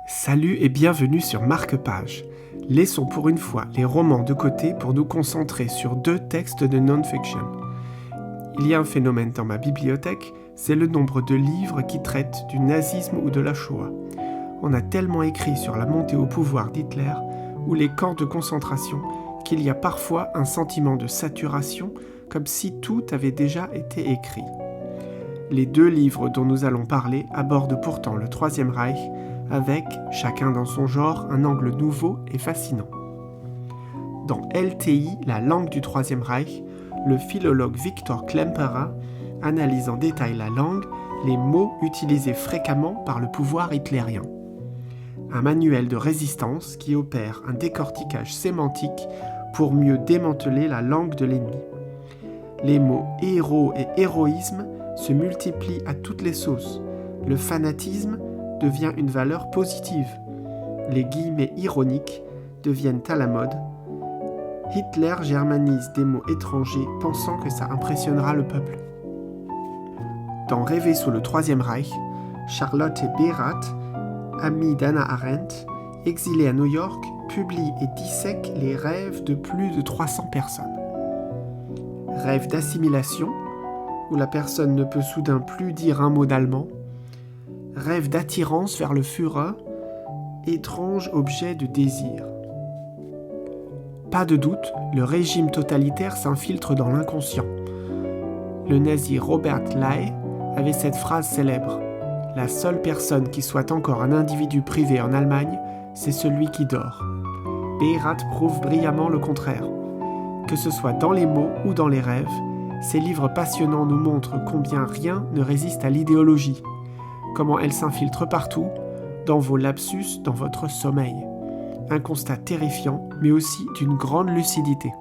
Salut et bienvenue sur Marque-Page. Laissons pour une fois les romans de côté pour nous concentrer sur 2 textes de non-fiction. Il y a un phénomène dans ma bibliothèque, c'est le nombre de livres qui traitent du nazisme ou de la Shoah. On a tellement écrit sur la montée au pouvoir d'Hitler ou les camps de concentration qu'il y a parfois un sentiment de saturation, comme si tout avait déjà été écrit. Les 2 livres dont nous allons parler abordent pourtant le Troisième Reich, avec, chacun dans son genre, un angle nouveau et fascinant. Dans LTI, la langue du Troisième Reich, le philologue Victor Klemperer analyse en détail la langue, les mots utilisés fréquemment par le pouvoir hitlérien. Un manuel de résistance qui opère un décortiquage sémantique pour mieux démanteler la langue de l'ennemi. Les mots héros et héroïsme se multiplient à toutes les sauces. Le fanatisme devient une valeur positive. Les guillemets ironiques deviennent à la mode. Hitler germanise des mots étrangers pensant que ça impressionnera le peuple. Dans Rêver sous le Troisième Reich, Charlotte Berath, amie d'Hannah Arendt, exilée à New York, publie et dissèque les rêves de plus de 300 personnes. Rêve d'assimilation, où la personne ne peut soudain plus dire un mot d'allemand. Rêve d'attirance vers le Führer, étrange objet de désir. Pas de doute, le régime totalitaire s'infiltre dans l'inconscient. Le nazi Robert Ley avait cette phrase célèbre : « La seule personne qui soit encore un individu privé en Allemagne, c'est celui qui dort. » Berath prouve brillamment le contraire. Que ce soit dans les mots ou dans les rêves, ces livres passionnants nous montrent combien rien ne résiste à l'idéologie. Comment elle s'infiltre partout, dans vos lapsus, dans votre sommeil. Un constat terrifiant, mais aussi d'une grande lucidité.